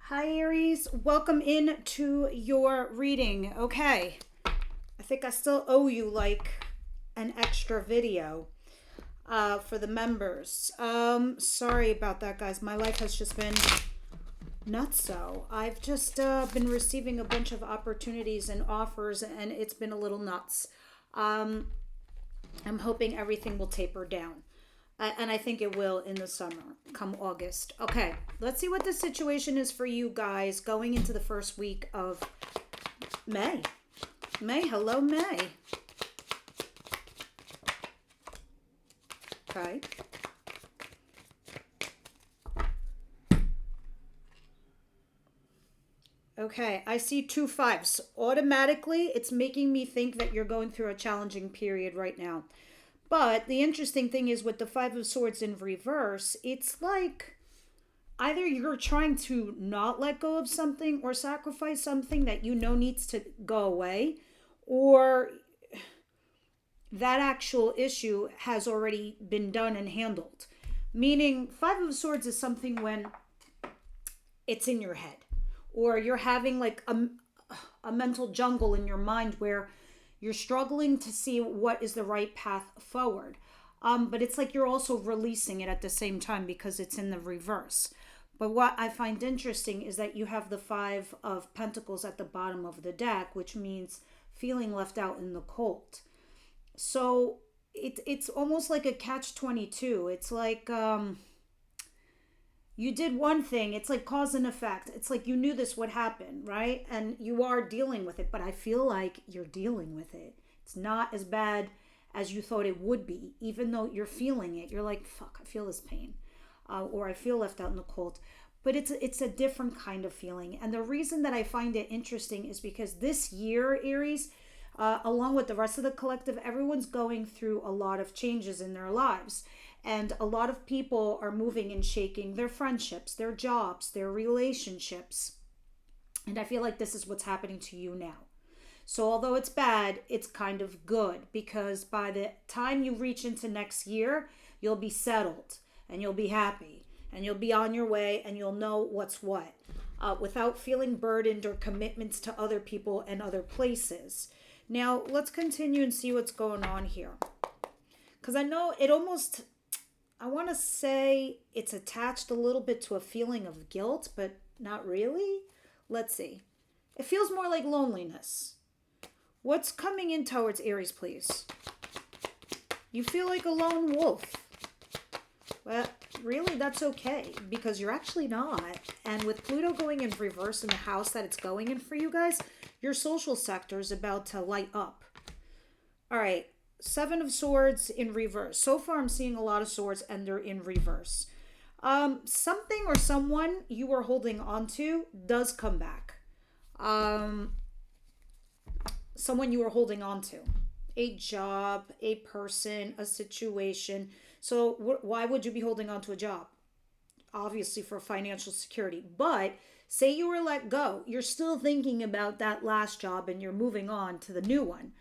Hi Aries, welcome in to your reading. Okay, I think I still owe you like an extra video for the members. Sorry about that, guys. My life has just been nuts. So I've just been receiving a bunch of opportunities and offers, and it's been a little nuts. Um, I'm hoping everything will taper down. And I think it will in the summer, come August. Okay, let's see what the situation is for you guys going into the first week of May. Hello, May. Okay. Okay, I see two fives. Automatically, it's making me think that you're going through a challenging period right now. But the interesting thing is with the Five of Swords in reverse, it's like either you're trying to not let go of something or sacrifice something that you know needs to go away, or that actual issue has already been done and handled. Meaning, Five of Swords is something when it's in your head, or you're having like a mental jungle in your mind where you're struggling to see what is the right path forward. But it's like you're also releasing it at the same time because it's in the reverse. But what I find interesting is that you have the Five of Pentacles at the bottom of the deck, which means feeling left out in the cold. So it's almost like a catch-22. It's like you did one thing. It's like cause and effect. It's like you knew this would happen, right? And you are dealing with it, but I feel like you're dealing with it. It's not as bad as you thought it would be, even though you're feeling it. You're like, fuck, I feel this pain. Or I feel left out in the cold. But it's a different kind of feeling. And the reason that I find it interesting is because this year, Aries, along with the rest of the collective, everyone's going through a lot of changes in their lives. And a lot of people are moving and shaking their friendships, their jobs, their relationships. And I feel like this is what's happening to you now. So although it's bad, it's kind of good because by the time you reach into next year, you'll be settled and you'll be happy and you'll be on your way and you'll know what's what without feeling burdened or commitments to other people and other places. Now, let's continue and see what's going on here. Because I know it almost, I want to say it's attached a little bit to a feeling of guilt, but not really. Let's see. It feels more like loneliness. What's coming in towards Aries, please? You feel like a lone wolf. Well, really, that's okay because you're actually not. And with Pluto going in reverse in the house that it's going in for you guys, your social sector is about to light up. All right. Seven of Swords in reverse. So far, I'm seeing a lot of swords and they're in reverse. Something or someone you were holding on to does come back. Someone you were holding on to. A job, a person, a situation. So why would you be holding on to a job? Obviously for financial security. But say you were let go. You're still thinking about that last job and you're moving on to the new one.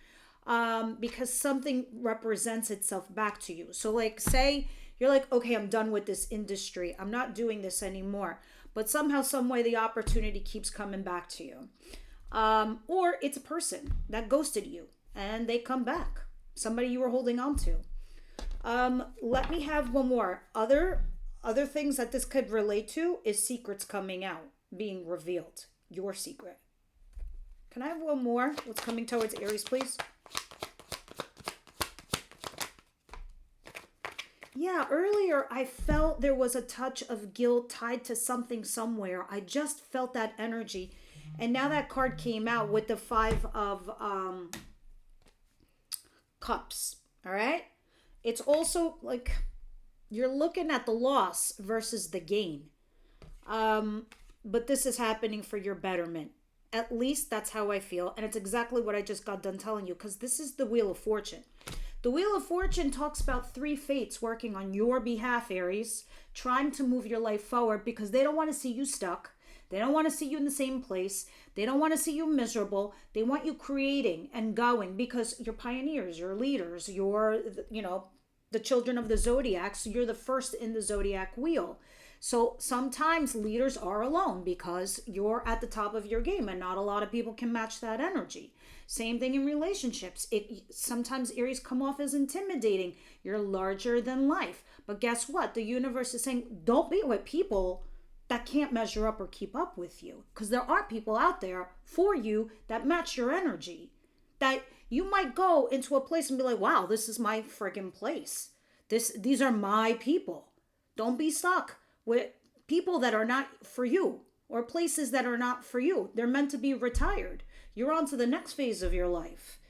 Because something represents itself back to you. So like say you're like, okay, I'm done with this industry. I'm not doing this anymore. But somehow, some way the opportunity keeps coming back to you. Or it's a person that ghosted you and they come back. Somebody you were holding on to. Let me have one more. Other things that this could relate to is secrets coming out, being revealed. Your secret. Can I have one more? What's coming towards Aries, please? Yeah, earlier I felt there was a touch of guilt tied to something somewhere. I just felt that energy. And now that card came out with the Five of Cups. All right? It's also like you're looking at the loss versus the gain. But this is happening for your betterment. At least that's how I feel. And it's exactly what I just got done telling you because this is the Wheel of Fortune. The Wheel of Fortune talks about three fates working on your behalf, Aries, trying to move your life forward because they don't want to see you stuck. They don't want to see you in the same place. They don't want to see you miserable. They want you creating and going because you're pioneers, you're leaders, you're, the children of the zodiac. So you're the first in the zodiac wheel. So sometimes leaders are alone because you're at the top of your game and not a lot of people can match that energy. Same thing in relationships. Sometimes Aries come off as intimidating. You're larger than life. But guess what? The universe is saying don't be with people that can't measure up or keep up with you, because there are people out there for you that match your energy. That you might go into a place and be like, wow, this is my friggin' place. These are my people. Don't be stuck with people that are not for you or places that are not for you. They're meant to be retired. You're on to the next phase of your life.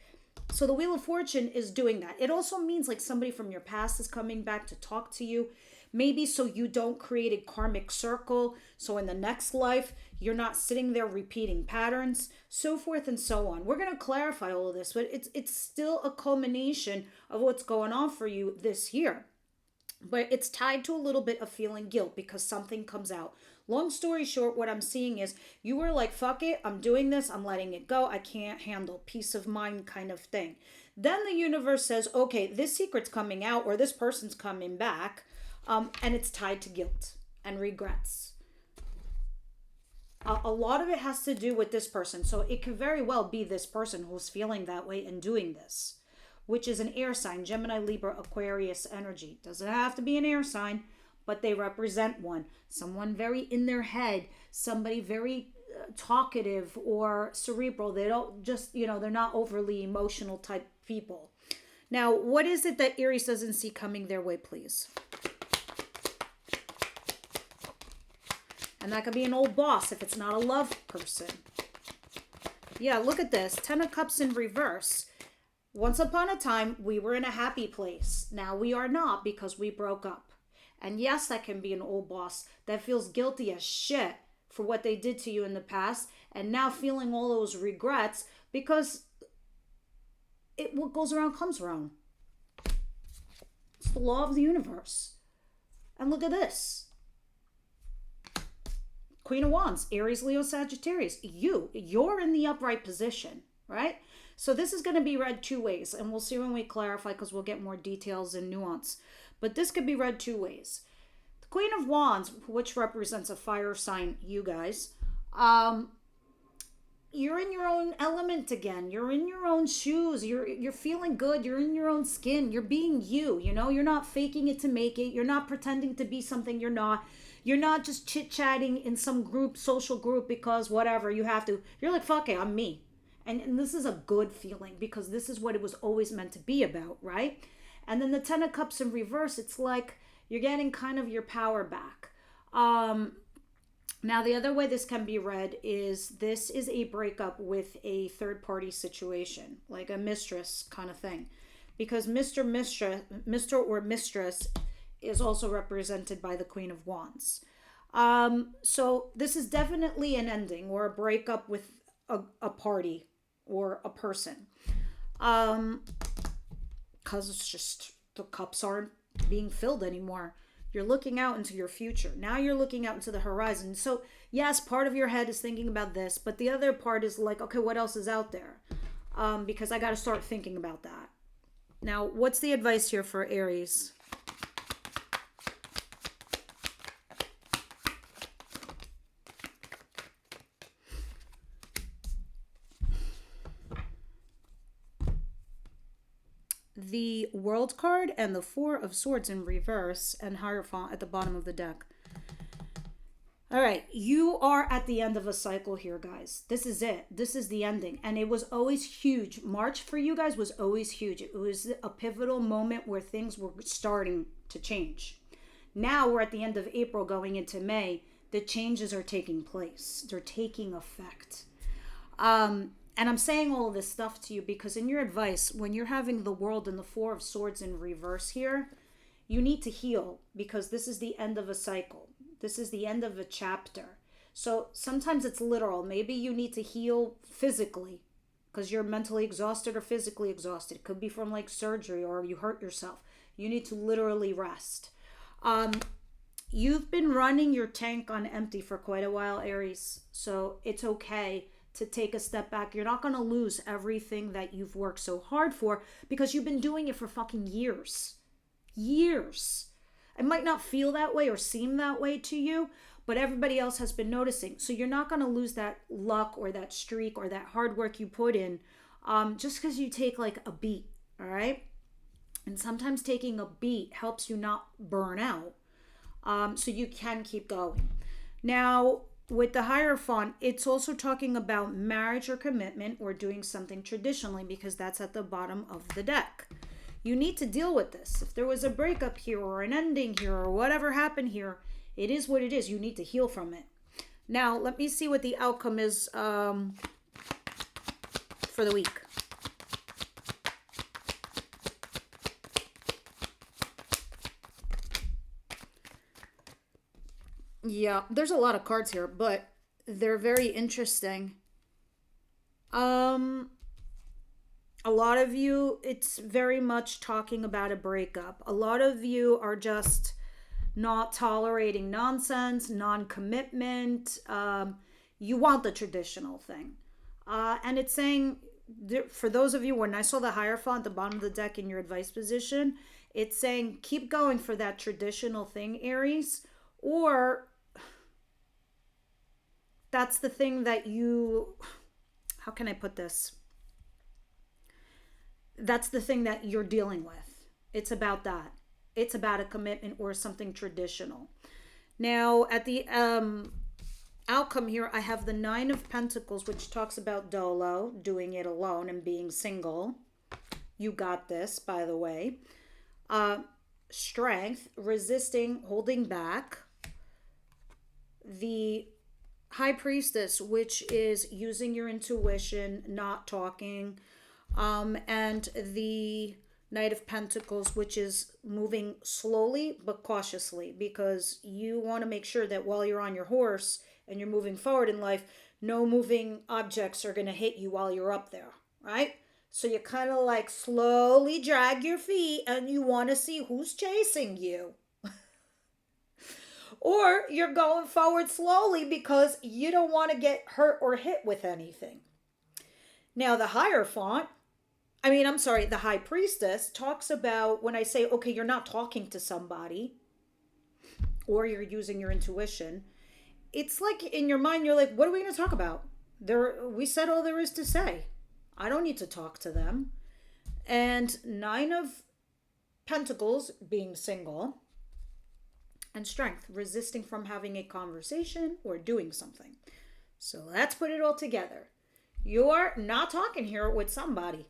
So the Wheel of Fortune is doing that. It also means like somebody from your past is coming back to talk to you. Maybe so you don't create a karmic circle. So in the next life, you're not sitting there repeating patterns, so forth and so on. We're going to clarify all of this, but it's still a culmination of what's going on for you this year. But it's tied to a little bit of feeling guilt because something comes out. Long story short, what I'm seeing is you were like, fuck it, I'm doing this, I'm letting it go, I can't handle, peace of mind kind of thing. Then the universe says, okay, this secret's coming out or this person's coming back, and it's tied to guilt and regrets. A lot of it has to do with this person. So it could very well be this person who's feeling that way and doing this, which is an air sign, Gemini, Libra, Aquarius energy. Doesn't have to be an air sign, but they represent one. Someone very in their head, somebody very talkative or cerebral. They don't just, they're not overly emotional type people. Now, what is it that Aries doesn't see coming their way, please? And that could be an old boss if it's not a love person. Yeah, look at this. 10 of Cups in reverse. Once upon a time, we were in a happy place. Now we are not because we broke up. And yes, that can be an old boss that feels guilty as shit for what they did to you in the past. And now feeling all those regrets because what goes around comes around. It's the law of the universe. And look at this. Queen of Wands, Aries, Leo, Sagittarius. You're in the upright position, right? So this is going to be read two ways, and we'll see when we clarify because we'll get more details and nuance. But this could be read two ways. The Queen of Wands, which represents a fire sign, you guys, you're in your own element again. You're in your own shoes. You're feeling good. You're in your own skin. You're being you, You're not faking it to make it. You're not pretending to be something you're not. You're not just chit-chatting in some group, social group, because whatever, you have to. You're like, fuck it, I'm me. And this is a good feeling because this is what it was always meant to be about, right? And then the 10 of Cups in reverse, it's like you're getting kind of your power back. Now, the other way this can be read is this is a breakup with a third-party situation, like a mistress kind of thing. Because Mr. or Mistress is also represented by the Queen of Wands. So this is definitely an ending or a breakup with a party or a person. Because it's just the cups aren't being filled anymore. You're looking out into your future. Now you're looking out into the horizon. So yes, part of your head is thinking about this, but the other part is like, okay, what else is out there? Because I got to start thinking about that. Now, what's the advice here for Aries? The World card and the Four of Swords in reverse and Hierophant at the bottom of the deck. All right, you are at the end of a cycle here, guys. This is it. This is the ending. And it was always huge. March for you guys was always huge. It was a pivotal moment where things were starting to change. Now we're at the end of April going into May. The changes are taking place. They're taking effect. And I'm saying all of this stuff to you because in your advice, when you're having the World and the Four of Swords in reverse here, you need to heal because this is the end of a cycle. This is the end of a chapter. So sometimes it's literal. Maybe you need to heal physically because you're mentally exhausted or physically exhausted. It could be from like surgery or you hurt yourself. You need to literally rest. You've been running your tank on empty for quite a while, Aries. So it's okay to take a step back. You're not going to lose everything that you've worked so hard for because you've been doing it for fucking years. Years. It might not feel that way or seem that way to you, but everybody else has been noticing. So you're not going to lose that luck or that streak or that hard work you put in just because you take like a beat, all right? And sometimes taking a beat helps you not burn out, so you can keep going. Now, with the Hierophant, it's also talking about marriage or commitment or doing something traditionally because that's at the bottom of the deck. You need to deal with this. If there was a breakup here or an ending here or whatever happened here, it is what it is. You need to heal from it. Now, let me see what the outcome is for the week. Yeah, there's a lot of cards here, but they're very interesting. Um, a lot of you, it's very much talking about a breakup. A lot of you are just not tolerating nonsense, non-commitment. You want the traditional thing. And it's saying, for those of you, when I saw the Hierophant at the bottom of the deck in your advice position, it's saying keep going for that traditional thing, Aries, or that's the thing that you, how can I put this? That's the thing that you're dealing with. It's about that. It's about a commitment or something traditional. Now, at the outcome here, I have the Nine of Pentacles, which talks about dolo, doing it alone and being single. You got this, by the way. Strength, resisting, holding back. The High Priestess, which is using your intuition, not talking. And the Knight of Pentacles, which is moving slowly but cautiously, because you want to make sure that while you're on your horse and you're moving forward in life, no moving objects are going to hit you while you're up there, right? So you kind of like slowly drag your feet and you want to see who's chasing you. Or you're going forward slowly because you don't want to get hurt or hit with anything. Now, the Hierophant, the High Priestess talks about when I say, okay, you're not talking to somebody or you're using your intuition. It's like in your mind, you're like, what are we going to talk about? We said all there is to say. I don't need to talk to them. And Nine of Pentacles, being single, and Strength, resisting from having a conversation or doing something. So let's put it all together. You're not talking here with somebody.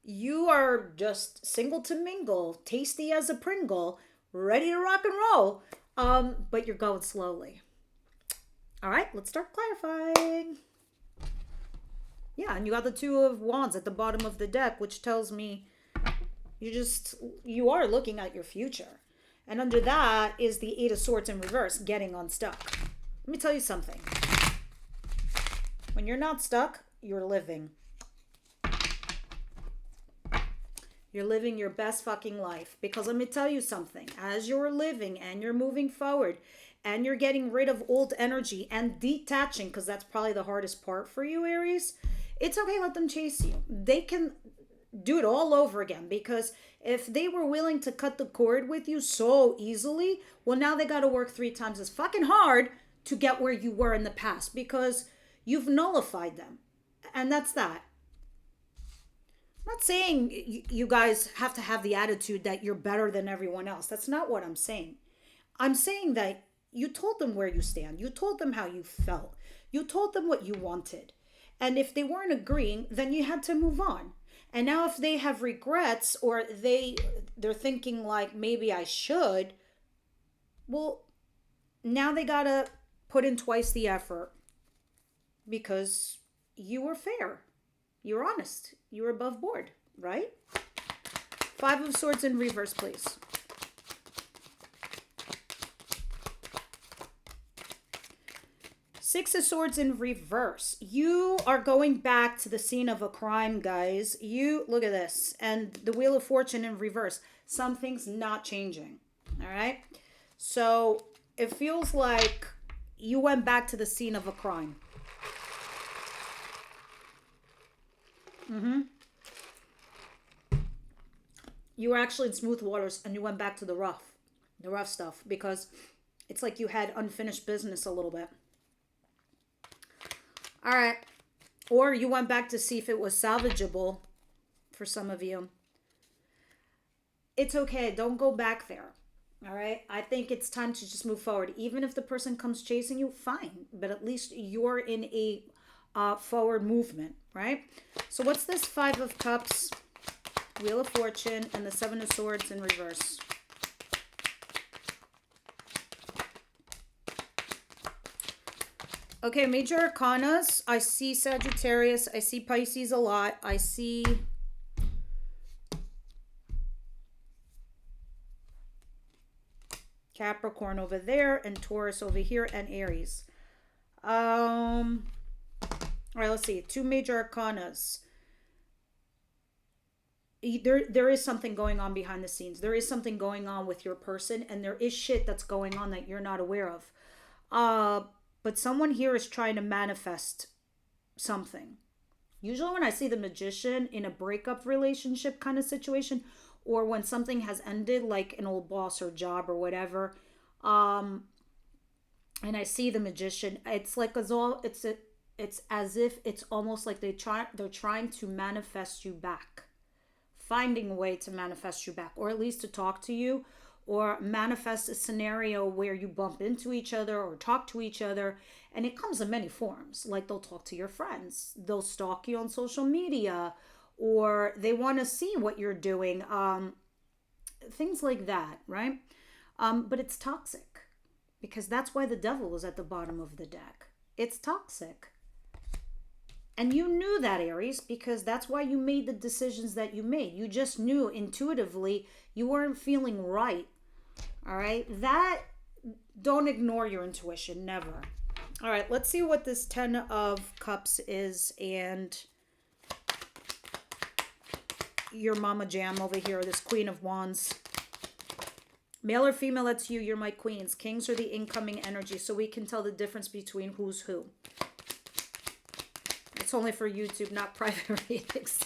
You are just single to mingle, tasty as a Pringle, ready to rock and roll, but you're going slowly. All right, let's start clarifying. Yeah, and you got the Two of Wands at the bottom of the deck, which tells me you are looking at your future. And under that is the Eight of Swords in reverse, getting unstuck. Let me tell you something. When you're not stuck, you're living. You're living your best fucking life. Because let me tell you something. As you're living and you're moving forward and you're getting rid of old energy and detaching, because that's probably the hardest part for you, Aries, it's okay, let them chase you. They can do it all over again, because if they were willing to cut the cord with you so easily, well, now they got to work 3 times as fucking hard to get where you were in the past, because you've nullified them. And that's that. I'm not saying you guys have to have the attitude that you're better than everyone else. That's not what I'm saying. I'm saying that you told them where you stand. You told them how you felt. You told them what you wanted. And if they weren't agreeing, then you had to move on. And now if they have regrets or they're thinking like, maybe I should, well, now they got to put in twice the effort, because you were fair. You were honest. You were above board, right? Five of Swords in reverse, please. Six of Swords in reverse. You are going back to the scene of a crime, guys. Look at this. And the Wheel of Fortune in reverse. Something's not changing. All right? So it feels like you went back to the scene of a crime. You were actually in smooth waters and you went back to the rough. The rough stuff, because it's like you had unfinished business a little bit. All right. Or you went back to see if it was salvageable for some of you. It's okay. Don't go back there. All right. I think it's time to just move forward. Even if the person comes chasing you, fine. But at least you're in a forward movement, right? So what's this Five of Cups, Wheel of Fortune, and the Seven of Swords in reverse? Okay, major arcanas. I see Sagittarius. I see Pisces a lot. I see Capricorn over there and Taurus over here and Aries. All right, let's see. Two major arcanas. There is something going on behind the scenes. There is something going on with your person, and there is shit that's going on that you're not aware of. But someone here is trying to manifest something. Usually when I see the Magician in a breakup relationship kind of situation, or when something has ended, like an old boss or job or whatever, and I see the Magician, it's like it's as if it's almost like they're trying to manifest you back, finding a way to manifest you back, or at least to talk to you, or manifest a scenario where you bump into each other or talk to each other. And it comes in many forms. Like they'll talk to your friends, they'll stalk you on social media, or they want to see what you're doing, things like that, right? But it's toxic, because that's why the devil is at the bottom of the deck. It's toxic. And you knew that, Aries, because that's why you made the decisions that you made. You just knew intuitively you weren't feeling right. All right? That, don't ignore your intuition, never. All right, let's see what this 10 of Cups is, and your Mama Jam over here, this Queen of Wands. Male or female, that's you. You're my queens. Kings are the incoming energy, so we can tell the difference between who's who. It's only for YouTube, not private readings.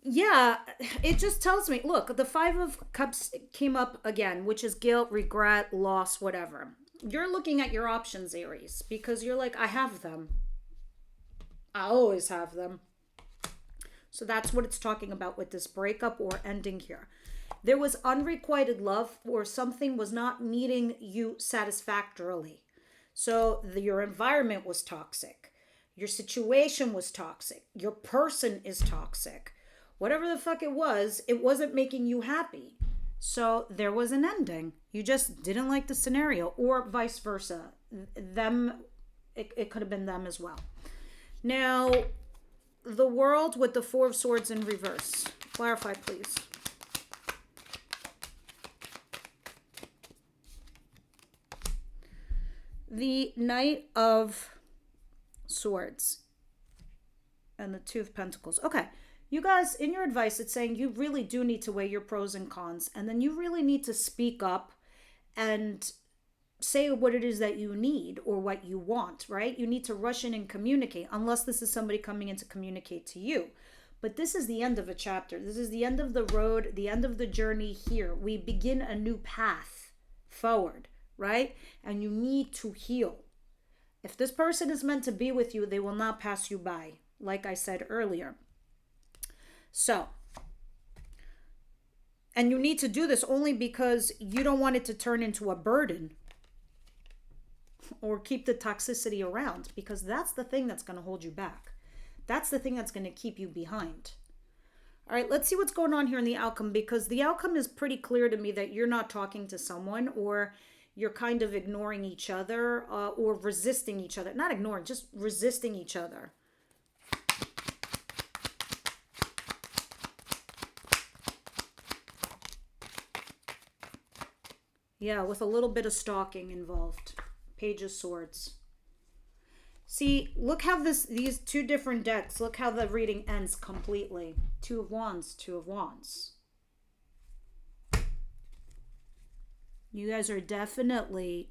Yeah, it just tells me, look, the Five of Cups came up again, which is guilt, regret, loss, whatever. You're looking at your options, Aries, because you're like, I have them. I always have them. So that's what it's talking about with this breakup or ending here. There was unrequited love, or something was not meeting you satisfactorily. So your environment was toxic. Your situation was toxic. Your person is toxic. Whatever the fuck it wasn't making you happy. So there was an ending. You just didn't like the scenario, or vice versa. It could have been them as well. Now, the World with the Four of Swords in reverse. Clarify, please. The Knight of Swords and the Two of Pentacles. Okay. You guys, in your advice, it's saying you really do need to weigh your pros and cons, and then you really need to speak up and say what it is that you need or what you want, right? You need to rush in and communicate, unless this is somebody coming in to communicate to you. But this is the end of a chapter. This is the end of the road, the end of the journey here. We begin a new path forward, right? And you need to heal. If this person is meant to be with you, they will not pass you by, like I said earlier. So, and you need to do this only because you don't want it to turn into a burden or keep the toxicity around, because that's the thing that's going to hold you back. That's the thing that's going to keep you behind. All right, let's see what's going on here in the outcome, because the outcome is pretty clear to me that you're not talking to someone, or you're kind of ignoring each other, or resisting each other. Not ignoring, just resisting each other. Yeah, with a little bit of stalking involved. Page of Swords. See, look how these two different decks, look how the reading ends completely. Two of Wands, Two of Wands. You guys are definitely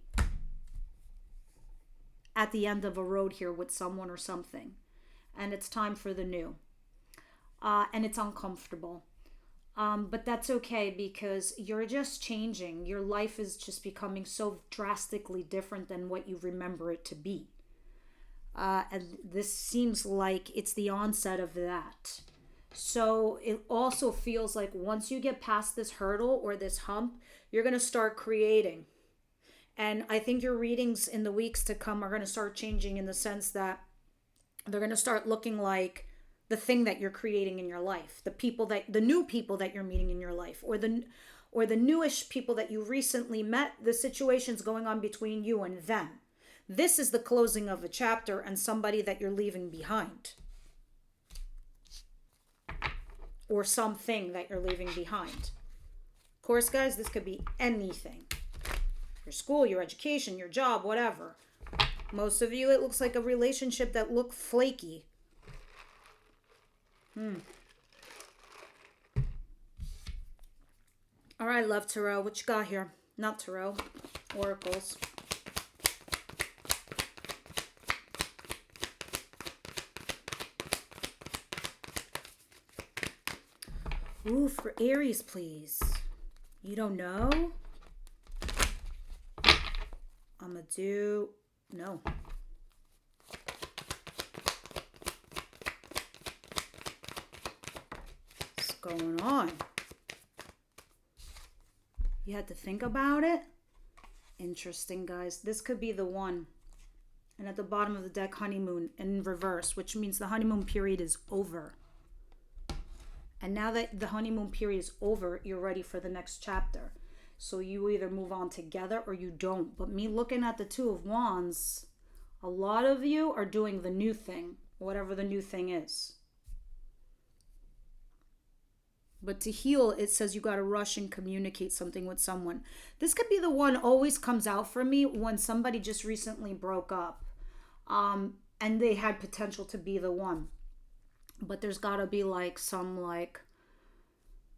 at the end of a road here with someone or something. And it's time for the new. And it's uncomfortable. But that's okay because you're just changing. Your life is just becoming so drastically different than what you remember it to be. And this seems like it's the onset of that. So it also feels like once you get past this hurdle or this hump, you're going to start creating. And I think your readings in the weeks to come are going to start changing in the sense that they're going to start looking like the thing that you're creating in your life, the new people that you're meeting in your life, or the newish people that you recently met, the situations going on between you and them. This is the closing of a chapter and somebody that you're leaving behind, or something that you're leaving behind. Of course, guys, this could be anything. Your school, your education, your job, whatever. Most of you, it looks like a relationship that looked flaky. All right, love tarot. What you got here? Not tarot. Oracles. Ooh, for Aries, please. You don't know? I'm gonna do... No. What's going on? You had to think about it? Interesting, guys. This could be the one. And at the bottom of the deck, honeymoon in reverse, which means the honeymoon period is over. And now that the honeymoon period is over, you're ready for the next chapter. So you either move on together or you don't. But me looking at the Two of Wands, a lot of you are doing the new thing, whatever the new thing is. But to heal, it says you got to rush and communicate something with someone. This could be the one always comes out for me when somebody just recently broke up. And they had potential to be the one. But there's got to be like some like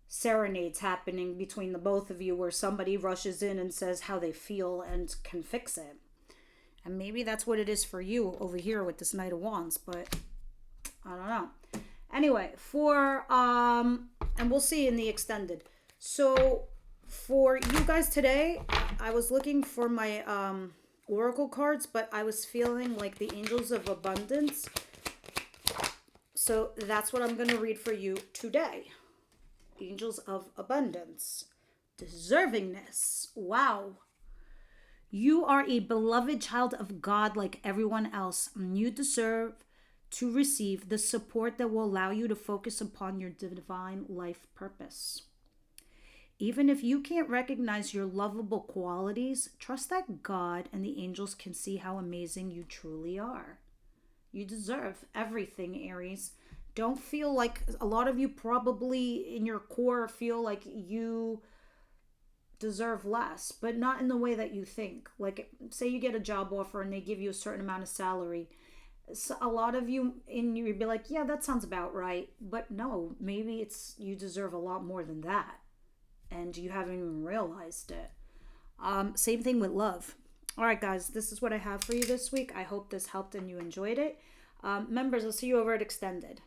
serenades happening between the both of you where somebody rushes in and says how they feel and can fix it. And maybe that's what it is for you over here with this Knight of Wands, but I don't know. Anyway, and we'll see in the extended. So for you guys today, I was looking for my oracle cards, but I was feeling like the Angels of Abundance. So that's what I'm going to read for you today. Angels of Abundance. Deservingness. Wow. You are a beloved child of God like everyone else. You deserve to receive the support that will allow you to focus upon your divine life purpose. Even if you can't recognize your lovable qualities, trust that God and the angels can see how amazing you truly are. You deserve everything, Aries. Don't feel like, a lot of you probably in your core feel like you deserve less, but not in the way that you think. Like, say you get a job offer and they give you a certain amount of salary. So a lot of you you'd be like, yeah, that sounds about right. But no, maybe it's you deserve a lot more than that. And you haven't even realized it. Same thing with love. All right, guys, this is what I have for you this week. I hope this helped and you enjoyed it. Members, I'll see you over at Extended.